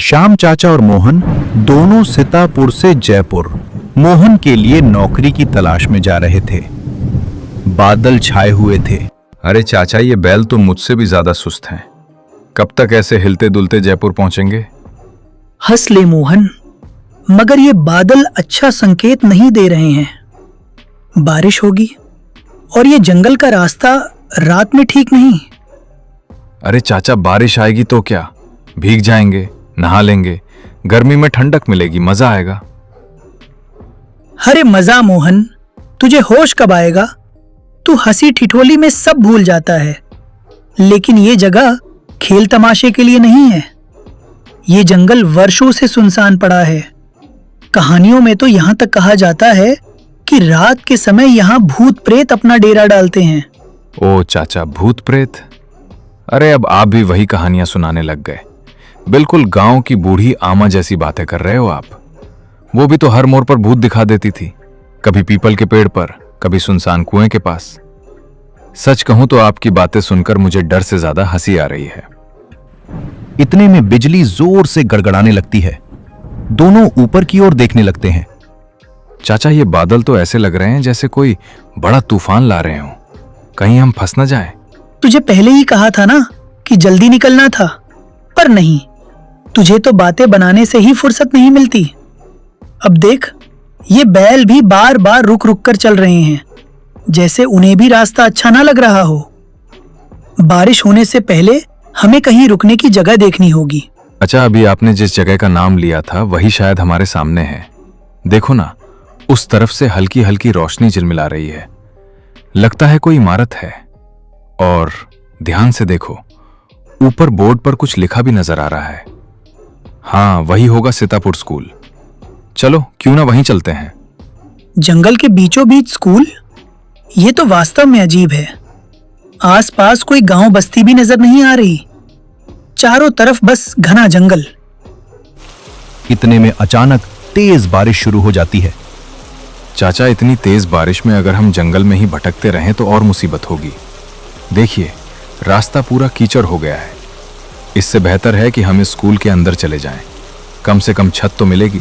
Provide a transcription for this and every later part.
श्याम चाचा और मोहन दोनों सीतापुर से जयपुर मोहन के लिए नौकरी की तलाश में जा रहे थे। बादल छाए हुए थे। अरे चाचा, ये बैल तो मुझसे भी ज्यादा सुस्त हैं। कब तक ऐसे हिलते दुलते जयपुर पहुंचेंगे? हंस ले मोहन, मगर ये बादल अच्छा संकेत नहीं दे रहे हैं। बारिश होगी और ये जंगल का रास्ता रात में ठीक नहीं। अरे चाचा, बारिश आएगी तो क्या, भीग जाएंगे, नहा लेंगे, गर्मी में ठंडक मिलेगी, मजा आएगा। अरे मजा मोहन, तुझे होश कब आएगा? तू हंसी ठिठोली में सब भूल जाता है। लेकिन ये जगह खेल तमाशे के लिए नहीं है। ये जंगल वर्षों से सुनसान पड़ा है। कहानियों में तो यहाँ तक कहा जाता है कि रात के समय यहाँ भूत प्रेत अपना डेरा डालते हैं। ओ चाचा, भूत प्रेत? अरे अब आप भी वही कहानियां सुनाने लग गए। बिल्कुल गांव की बूढ़ी आमा जैसी बातें कर रहे हो आप। वो भी तो हर मोड़ पर भूत दिखा देती थी, कभी पीपल के पेड़ पर, कभी सुनसान कुएं के पास। सच कहूं तो आपकी बातें सुनकर मुझे डर से ज्यादा हंसी आ रही है। इतने में बिजली जोर से गड़गड़ाने लगती है। दोनों ऊपर की ओर देखने लगते हैं। चाचा, ये बादल तो ऐसे लग रहे हैं जैसे कोई बड़ा तूफान ला रहे हो। कहीं हम फंस न जाएं। तुझे पहले ही कहा था ना कि जल्दी निकलना था, पर नहीं, तुझे तो बातें बनाने से ही फुर्सत नहीं मिलती। अब देख, ये बैल भी बार बार रुक रुक कर चल रहे हैं, जैसे उन्हें भी रास्ता अच्छा ना लग रहा हो। बारिश होने से पहले हमें कहीं रुकने की जगह देखनी होगी। अच्छा, अभी आपने जिस जगह का नाम लिया था वही शायद हमारे सामने है। देखो ना, उस तरफ से हल्की हल्की रोशनी झिलमिला रही है। लगता है कोई इमारत है। और ध्यान से देखो, ऊपर बोर्ड पर कुछ लिखा भी नजर आ रहा है। हाँ, वही होगा सीतापुर स्कूल। चलो, क्यों ना वहीं चलते हैं। जंगल के बीचों बीच स्कूल? ये तो वास्तव में अजीब है। आसपास कोई गांव बस्ती भी नजर नहीं आ रही। चारों तरफ बस घना जंगल। इतने में अचानक तेज बारिश शुरू हो जाती है। चाचा, इतनी तेज बारिश में अगर हम जंगल में ही भटकते रहें तो और मुसीबत होगी। देखिए, रास्ता पूरा कीचड़ हो गया है। इससे बेहतर है कि हम इस स्कूल के अंदर चले जाएं। कम से कम छत तो मिलेगी।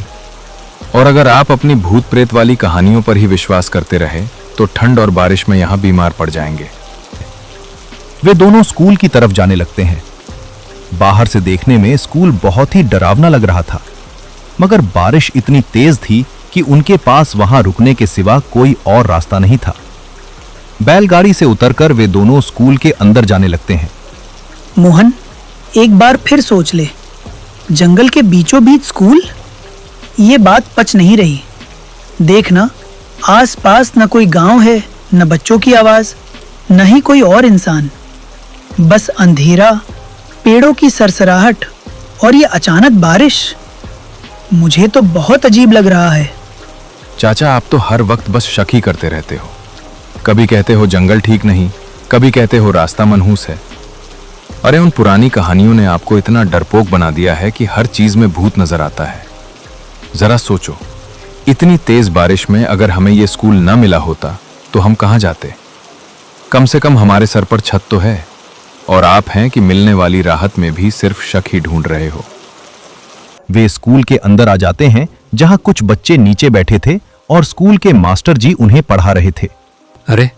और अगर आप अपनी भूत प्रेत वाली कहानियों पर ही विश्वास करते रहे तो ठंड और बारिश में यहां बीमार पड़ जाएंगे। वे दोनों स्कूल की तरफ जाने लगते हैं। बाहर से देखने में स्कूल बहुत ही डरावना लग रहा था, मगर बारिश इतनी तेज थी कि उनके पास वहां रुकने के सिवा कोई और रास्ता नहीं था। बैलगाड़ी से उतरकर वे दोनों स्कूल के अंदर जाने लगते हैं। मोहन, एक बार फिर सोच ले। जंगल के बीचों बीच स्कूल? ये बात पच नहीं रही। देख ना, आसपास न कोई गांव है, न बच्चों की आवाज, न ही कोई और इंसान। बस अंधेरा, पेड़ों की सरसराहट और ये अचानक बारिश। मुझे तो बहुत अजीब लग रहा है। चाचा, आप तो हर वक्त बस शक ही करते रहते हो। कभी कहते हो जंगल ठीक नहीं, कभी कहते हो रास्ता मनहूस है। अरे उन पुरानी कहानियों ने आपको इतना डरपोक बना दिया है कि हर चीज में भूत नजर आता है। जरा सोचो, इतनी तेज बारिश में अगर हमें यह स्कूल न मिला होता तो हम कहां जाते? कम से कम हमारे सर पर छत तो है। और आप हैं कि मिलने वाली राहत में भी सिर्फ शक ही ढूंढ रहे हो। वे स्कूल के अंदर आ जाते हैं, जहां कुछ बच्चे नीचे बैठे थे और स्कूल के मास्टर जी उन्हें पढ़ा रहे थे। अरे,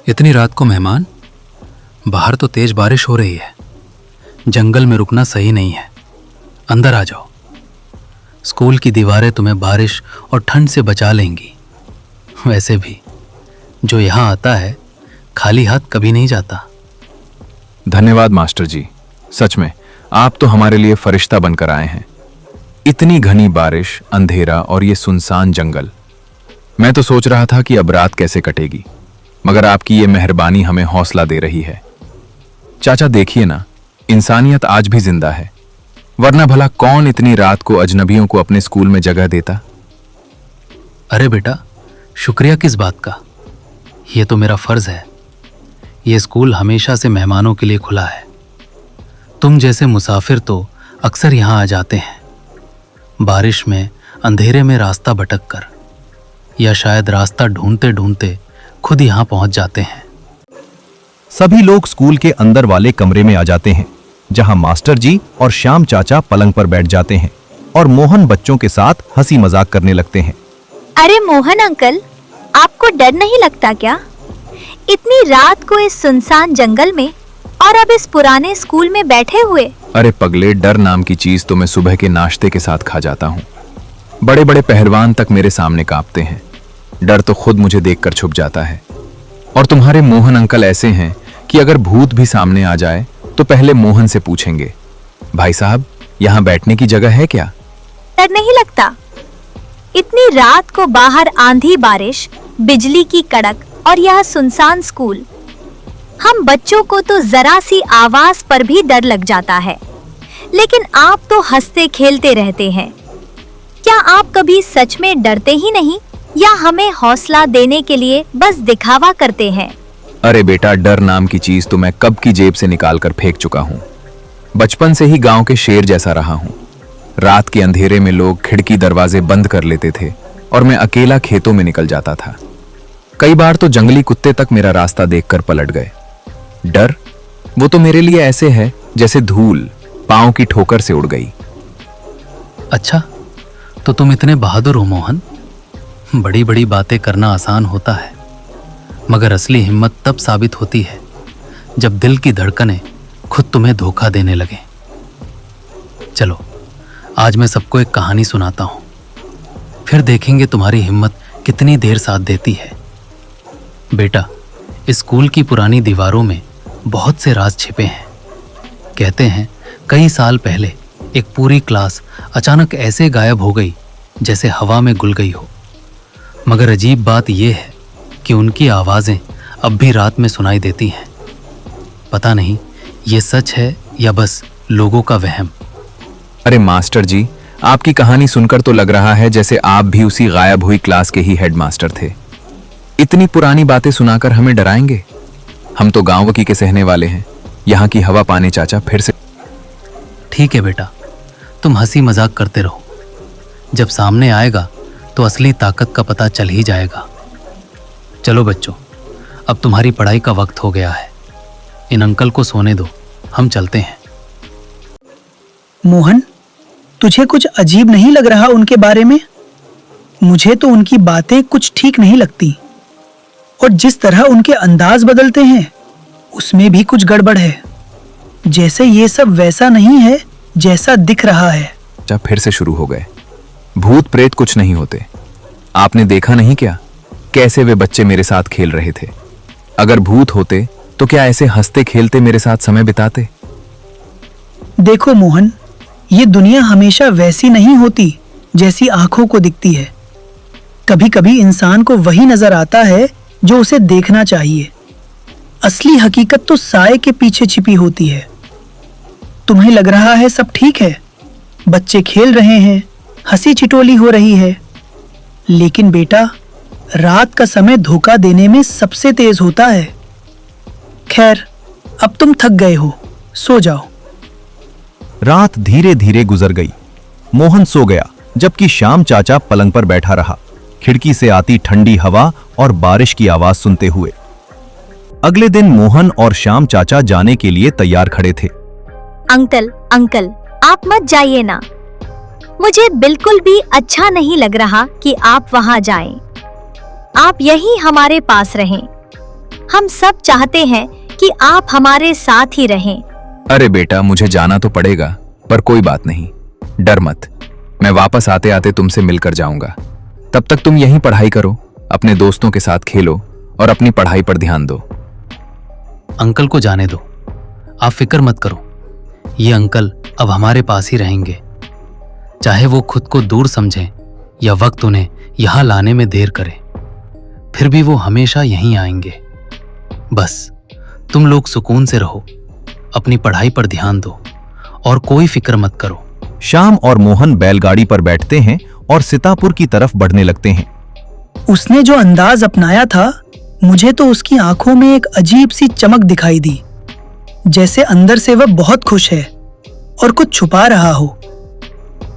इतनी रात को मेहमान? बाहर तो तेज बारिश हो रही है। जंगल में रुकना सही नहीं है। अंदर आ जाओ। स्कूल की दीवारें तुम्हें बारिश और ठंड से बचा लेंगी। वैसे भी जो यहाँ आता है खाली हाथ कभी नहीं जाता। धन्यवाद मास्टर जी। सच में आप तो हमारे लिए फरिश्ता बनकर आए हैं। इतनी घनी बारिश, अंधेरा और ये सुनसान जंगल। मैं तो सोच रहा था कि अब रात कैसे कटेगी, मगर आपकी ये मेहरबानी हमें हौसला दे रही है। चाचा, देखिए ना, इंसानियत आज भी जिंदा है, वरना भला कौन इतनी रात को अजनबियों को अपने स्कूल में जगह देता। अरे बेटा, शुक्रिया किस बात का? यह तो मेरा फर्ज है। यह स्कूल हमेशा से मेहमानों के लिए खुला है। तुम जैसे मुसाफिर तो अक्सर यहाँ आ जाते हैं, बारिश में, अंधेरे में रास्ता भटक कर, या शायद रास्ता ढूंढते ढूंढते खुद यहाँ पहुंच जाते हैं। सभी लोग स्कूल के अंदर वाले कमरे में आ जाते हैं। जहां मास्टर जी और श्याम चाचा पलंग पर बैठ जाते हैं और मोहन बच्चों के साथ हंसी मजाक करने लगते हैं। अरे मोहन अंकल, आपको डर नहीं लगता क्या? इतनी रात को इस सुनसान जंगल में और अब इस पुराने स्कूल में बैठे हुए। अरे पगले, डर नाम की चीज तो मैं सुबह के नाश्ते के साथ खा जाता हूँ। बड़े बड़े पहलवान तक मेरे सामने कांपते हैं। डर तो खुद मुझे देखकर छुप जाता है। और तुम्हारे मोहन अंकल ऐसे हैं कि अगर भूत भी सामने आ जाए तो पहले मोहन से पूछेंगे, भाई साहब यहाँ बैठने की जगह है क्या? डर नहीं लगता? इतनी रात को बाहर आंधी बारिश, बिजली की कड़क और यह सुनसान स्कूल। हम बच्चों को तो जरा सी आवाज पर भी डर लग जाता है, लेकिन आप तो हंसते खेलते रहते हैं। क्या आप कभी सच में डरते ही नहीं या हमें हौसला देने के लिए बस दिखावा करते हैं? अरे बेटा, डर नाम की चीज तो मैं कब की जेब से निकाल कर फेंक चुका हूँ। बचपन से ही गांव के शेर जैसा रहा हूँ। रात के अंधेरे में लोग खिड़की दरवाजे बंद कर लेते थे और मैं अकेला खेतों में निकल जाता था। कई बार तो जंगली कुत्ते तक मेरा रास्ता देखकर पलट गए। डर, वो तो मेरे लिए ऐसे है जैसे धूल पांव की ठोकर से उड़ गई। अच्छा, तो तुम इतने बहादुर हो मोहन। बड़ी बड़ी बातें करना आसान होता है, मगर असली हिम्मत तब साबित होती है जब दिल की धड़कनें खुद तुम्हें धोखा देने लगे। चलो, आज मैं सबको एक कहानी सुनाता हूं, फिर देखेंगे तुम्हारी हिम्मत कितनी देर साथ देती है। बेटा, इस स्कूल की पुरानी दीवारों में बहुत से राज छिपे हैं। कहते हैं कई साल पहले एक पूरी क्लास अचानक ऐसे गायब हो गई जैसे हवा में घुल गई हो। मगर अजीब बात यह है कि उनकी आवाजें अब भी रात में सुनाई देती हैं। पता नहीं ये सच है या बस लोगों का वहम। अरे मास्टर जी, आपकी कहानी सुनकर तो लग रहा है जैसे आप भी उसी गायब हुई क्लास के ही हेडमास्टर थे। इतनी पुरानी बातें सुनाकर हमें डराएंगे? हम तो गांव की के सहने वाले हैं। यहाँ की हवा पाने चाचा फिर से। ठीक है बेटा, तुम हंसी मजाक करते रहो। जब सामने आएगा तो असली ताकत का पता चल ही जाएगा। चलो बच्चों, अब तुम्हारी पढ़ाई का वक्त हो गया है। इन अंकल को सोने दो, हम चलते हैं। मोहन, तुझे कुछ अजीब नहीं लग रहा उनके बारे में? मुझे तो उनकी बातें कुछ ठीक नहीं लगती, और जिस तरह उनके अंदाज बदलते हैं उसमें भी कुछ गड़बड़ है। जैसे ये सब वैसा नहीं है जैसा दिख रहा है। जब फिर से शुरू हो गए। भूत प्रेत कुछ नहीं होते। आपने देखा नहीं क्या कैसे वे बच्चे मेरे साथ खेल रहे थे? अगर भूत होते तो क्या ऐसे हंसते खेलते मेरे साथ समय बिताते? देखो मोहन, ये दुनिया हमेशा वैसी नहीं होती जैसी आंखों को दिखती है। कभी कभी इंसान को वही नजर आता है जो उसे देखना चाहिए। असली हकीकत तो साए के पीछे छिपी होती है। तुम्हें लग रहा है सब ठीक है, बच्चे खेल रहे हैं, हंसी ठिठोली हो रही है, लेकिन बेटा, रात का समय धोखा देने में सबसे तेज होता है। खैर, अब तुम थक गए हो, सो जाओ। रात धीरे धीरे गुजर गई। मोहन सो गया, जबकि श्याम चाचा पलंग पर बैठा रहा, खिड़की से आती ठंडी हवा और बारिश की आवाज सुनते हुए। अगले दिन मोहन और श्याम चाचा जाने के लिए तैयार खड़े थे। अंकल, आप मत जाइए ना। मुझे बिल्कुल भी अच्छा नहीं लग रहा कि आप वहां जाएं। आप यहीं हमारे पास रहें। हम सब चाहते हैं कि आप हमारे साथ ही रहें। अरे बेटा, मुझे जाना तो पड़ेगा, पर कोई बात नहीं, डर मत। मैं वापस आते आते तुमसे मिलकर जाऊंगा। तब तक तुम यहीं पढ़ाई करो, अपने दोस्तों के साथ खेलो और अपनी पढ़ाई पर ध्यान दो। अंकल को जाने दो, आप फिक्र मत करो। ये अंकल अब हमारे पास ही रहेंगे। चाहे वो खुद को दूर समझें या वक्त उन्हें यहां लाने में देर करे, फिर भी वो हमेशा यहीं आएंगे। बस तुम लोग सुकून से रहो, अपनी पढ़ाई पर ध्यान दो और कोई फिक्र मत करो। श्याम और मोहन बैलगाड़ी पर बैठते हैं और सीतापुर की तरफ बढ़ने लगते हैं। उसने जो अंदाज अपनाया था, मुझे तो उसकी आंखों में एक अजीब सी चमक दिखाई दी, जैसे अंदर से वह बहुत खुश है और कुछ छुपा रहा हो।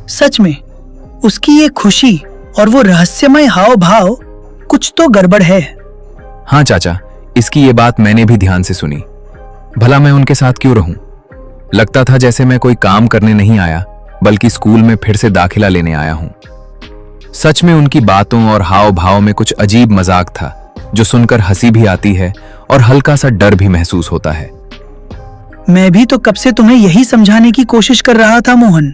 सच में उसकी ये खुशी और वो रहस्यमय हाव भाव, कुछ तो गड़बड़ है। हाँ चाचा, इसकी ये बात मैंने भी ध्यान से सुनी। भला मैं उनके साथ क्यों रहूं? लगता था जैसे मैं कोई काम करने नहीं आया बल्कि स्कूल में फिर से दाखिला लेने आया हूं। सच में उनकी बातों और हाव भाव में कुछ अजीब मजाक था जो सुनकर हंसी भी आती है और हल्का सा डर भी महसूस होता है। मैं भी तो कब से तुम्हें यही समझाने की कोशिश कर रहा था मोहन,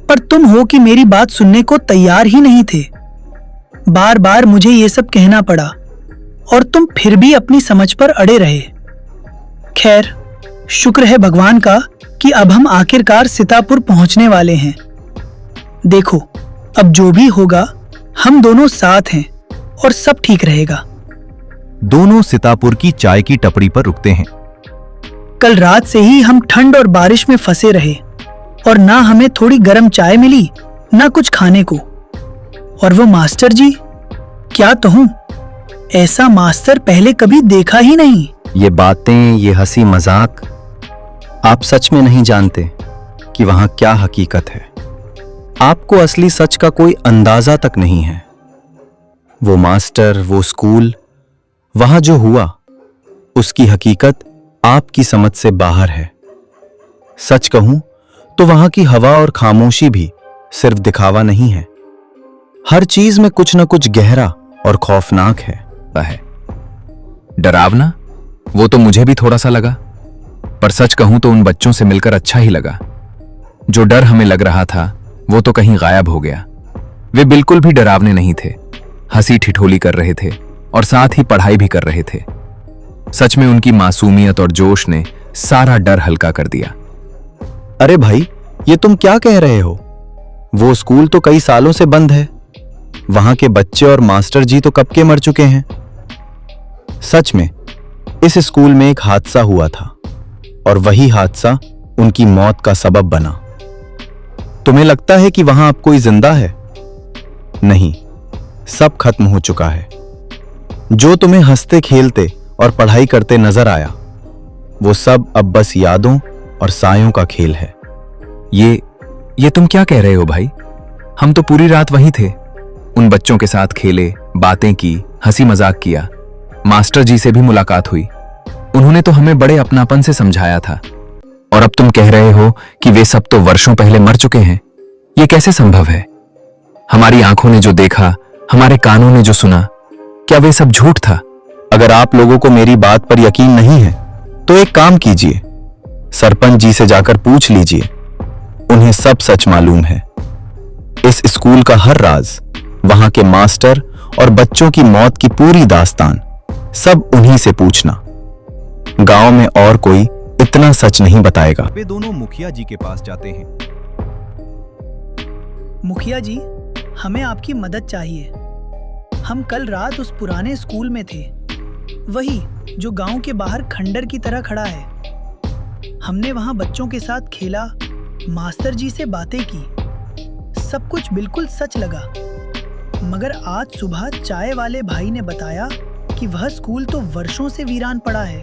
पर तुम हो कि मेरी बात सुनने को तैयार ही नहीं थे। बार बार मुझे ये सब कहना पड़ा और तुम फिर भी अपनी समझ पर अड़े रहे। खैर, शुक्र है भगवान का कि अब हम आखिरकार सीतापुर पहुंचने वाले हैं। देखो, अब जो भी होगा हम दोनों साथ हैं और सब ठीक रहेगा। दोनों सीतापुर की चाय की टपरी पर रुकते हैं। कल रात से ही हम ठंड और बारिश में फंसे रहे और ना हमें थोड़ी गर्म चाय मिली ना कुछ खाने को। और वो मास्टर जी, क्या कहूं, ऐसा मास्टर पहले कभी देखा ही नहीं। ये बातें, ये हंसी मजाक, आप सच में नहीं जानते कि वहां क्या हकीकत है। आपको असली सच का कोई अंदाजा तक नहीं है। वो मास्टर, वो स्कूल, वहां जो हुआ उसकी हकीकत आपकी समझ से बाहर है। सच कहूं तो वहां की हवा और खामोशी भी सिर्फ दिखावा नहीं है। हर चीज में कुछ न कुछ गहरा और खौफनाक है। डरावना? वो तो मुझे भी थोड़ा सा लगा, पर सच कहूं तो उन बच्चों से मिलकर अच्छा ही लगा। जो डर हमें लग रहा था वो तो कहीं गायब हो गया। वे बिल्कुल भी डरावने नहीं थे, हंसी ठिठोली कर रहे थे और साथ ही पढ़ाई भी कर रहे थे। सच में उनकी मासूमियत और जोश ने सारा डर हल्का कर दिया। अरे भाई, ये तुम क्या कह रहे हो? वो स्कूल तो कई सालों से बंद है। वहां के बच्चे और मास्टर जी तो कब के मर चुके हैं। सच में इस स्कूल में एक हादसा हुआ था और वही हादसा उनकी मौत का सबब बना। तुम्हें लगता है कि वहां अब कोई जिंदा है? नहीं, सब खत्म हो चुका है। जो तुम्हें हंसते खेलते और पढ़ाई करते नजर आया वो सब अब बस यादों और सायों का खेल है। ये तुम क्या कह रहे हो भाई? हम तो पूरी रात वहीं थे, उन बच्चों के साथ खेले, बातें की, हंसी मजाक किया। मास्टर जी से भी मुलाकात हुई। उन्होंने तो हमें बड़े अपनापन से समझाया था। और अब तुम कह रहे हो कि वे सब तो वर्षों पहले मर चुके हैं। ये कैसे संभव है? हमारी आंखों ने जो देखा, हमारे कानों ने जो सुना, क्या वे सब झूठ था? अगर आप लोगों को मेरी बात पर यकीन नहीं है तो एक काम कीजिए, सरपंच जी से जाकर पूछ लीजिए। उन्हें सब सच मालूम है। इस स्कूल का हर राज, वहां के मास्टर और बच्चों की मौत की पूरी दास्तान सब उन्हीं से पूछना। गांव में और कोई इतना सच नहीं बताएगा। वे दोनों मुखिया जी के पास जाते हैं। मुखिया जी, हमें आपकी मदद चाहिए। हम कल रात उस पुराने स्कूल में थे, वही जो गांव के बाहर खंडर की तरह खड़ा है। हमने वहां बच्चों के साथ खेला, मास्टर जी से बातें की, सब कुछ बिल्कुल सच लगा। मगर आज सुबह चाय वाले भाई ने बताया कि वह स्कूल तो वर्षों से वीरान पड़ा है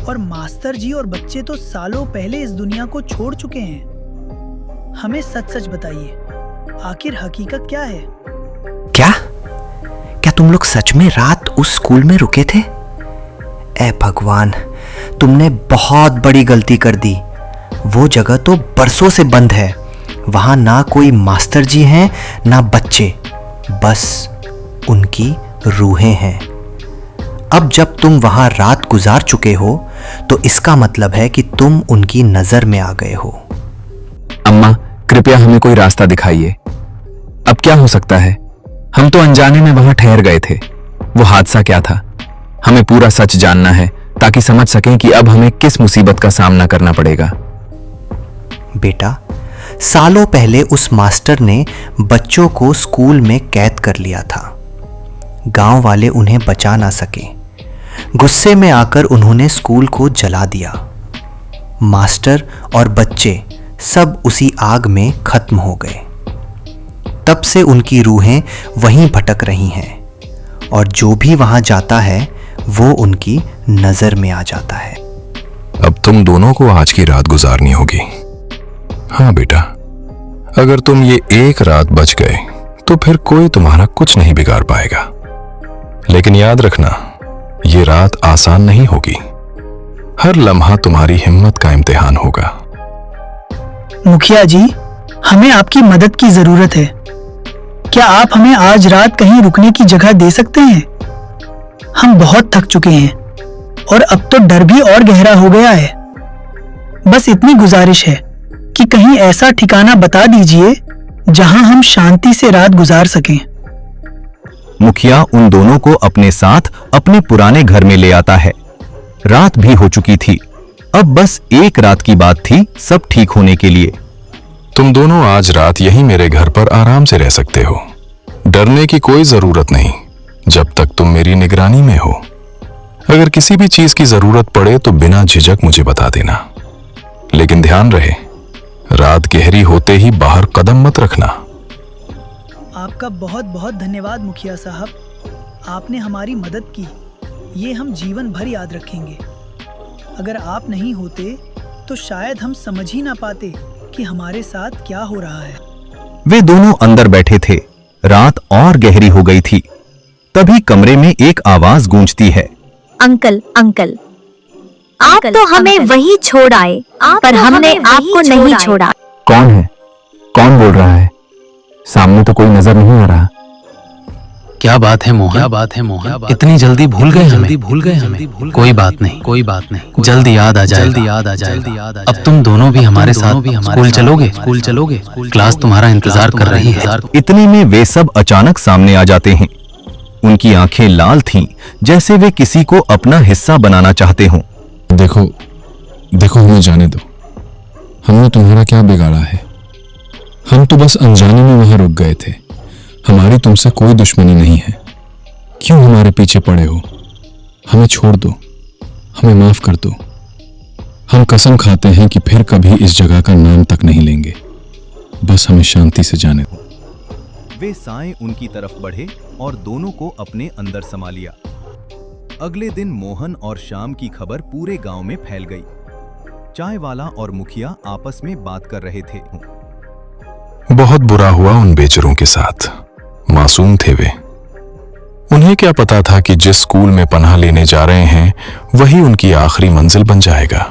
और मास्टर जी और बच्चे तो सालों पहले इस दुनिया को छोड़ चुके हैं। हमें सच सच बताइए, आखिर हकीकत क्या है? क्या तुम लोग सच में रात उस स्कूल में रुके थे? ऐ भगवान, तुमने बहुत बड़ी गलती कर दी। वो जगह तो बरसों से बंद है। वहां ना कोई मास्टर जी हैं ना बच्चे, बस उनकी रूहें हैं। अब जब तुम वहां रात गुजार चुके हो तो इसका मतलब है कि तुम उनकी नजर में आ गए हो। अम्मा, कृपया हमें कोई रास्ता दिखाइए। अब क्या हो सकता है? हम तो अनजाने में वहां ठहर गए थे। वो हादसा क्या था? हमें पूरा सच जानना है ताकि समझ सकें कि अब हमें किस मुसीबत का सामना करना पड़ेगा। बेटा, सालों पहले उस मास्टर ने बच्चों को स्कूल में कैद कर लिया था। गांव वाले उन्हें बचा ना सके। गुस्से में आकर उन्होंने स्कूल को जला दिया। मास्टर और बच्चे सब उसी आग में खत्म हो गए। तब से उनकी रूहें वहीं भटक रही हैं और जो भी वहां जाता है वो उनकी नजर में आ जाता है। अब तुम दोनों को आज की रात गुजारनी होगी। हाँ बेटा, अगर तुम ये एक रात बच गए तो फिर कोई तुम्हारा कुछ नहीं बिगाड़ पाएगा। लेकिन याद रखना, ये रात आसान नहीं होगी। हर लम्हा तुम्हारी हिम्मत का इम्तिहान होगा। मुखिया जी, हमें आपकी मदद की जरूरत है। क्या आप हमें आज रात कहीं रुकने की जगह दे सकते हैं? हम बहुत थक चुके हैं और अब तो डर भी और गहरा हो गया है। बस इतनी गुजारिश है कि कहीं ऐसा ठिकाना बता दीजिए जहां हम शांति से रात गुजार सकें। मुखिया उन दोनों को अपने साथ अपने पुराने घर में ले आता है। रात भी हो चुकी थी, अब बस एक रात की बात थी सब ठीक होने के लिए। तुम दोनों आज रात यहीं मेरे घर पर आराम से रह सकते हो। डरने की कोई जरूरत नहीं जब तक तुम मेरी निगरानी में हो। अगर किसी भी चीज की जरूरत पड़े तो बिना झिझक मुझे बता देना, लेकिन ध्यान रहे रात गहरी होते ही बाहर कदम मत रखना। आपका बहुत बहुत धन्यवाद मुखिया साहब, आपने हमारी मदद की, ये हम जीवन भर याद रखेंगे। अगर आप नहीं होते तो शायद हम समझ ही ना पाते कि हमारे साथ क्या हो रहा है। वे दोनों अंदर बैठे थे। रात और गहरी हो गई थी। तभी कमरे में एक आवाज गूंजती है। अंकल अंकल, आप तो हमें वही छोड़ आए, पर हमने आपको नहीं छोड़ा। कौन है? कौन बोल रहा है? सामने तो कोई नजर नहीं आ रहा। क्या बात है मोहन, क्या बात है मोहन, इतनी जल्दी भूल गए हमें। कोई बात नहीं, जल्दी याद आ जाएगा। अब तुम दोनों भी हमारे साथ स्कूल चलोगे। क्लास तुम्हारा इंतजार कर रही है। इतने में वे सब अचानक सामने आ जाते हैं। उनकी आंखें लाल थीं, जैसे वे किसी को अपना हिस्सा बनाना चाहते हों। देखो हमें जाने दो। हमने तुम्हारा क्या बिगाड़ा है? हम तो बस अनजाने में वहां रुक गए थे। हमारी तुमसे कोई दुश्मनी नहीं है। क्यों हमारे पीछे पड़े हो? हमें छोड़ दो, हमें माफ कर दो। हम कसम खाते हैं कि फिर कभी इस जगह का नाम तक नहीं लेंगे। बस हमें शांति से जाने दो। वे साएं उनकी तरफ बढ़े और दोनों को अपने अंदर समा लिया। अगले दिन मोहन और श्याम की खबर पूरे गांव में फैल गई। चाय वाला और मुखिया आपस में बात कर रहे थे। बहुत बुरा हुआ उन बेचारों के साथ। मासूम थे वे। उन्हें क्या पता था कि जिस स्कूल में पनाह लेने जा रहे हैं वही उनकी आखिरी मंजिल बन जाएगा।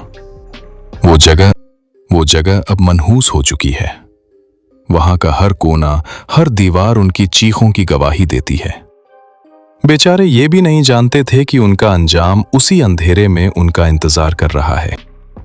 वो जगह अब मनहूस हो चुकी है। वहां का हर कोना, हर दीवार उनकी चीखों की गवाही देती है। बेचारे ये भी नहीं जानते थे कि उनका अंजाम उसी अंधेरे में उनका इंतजार कर रहा है।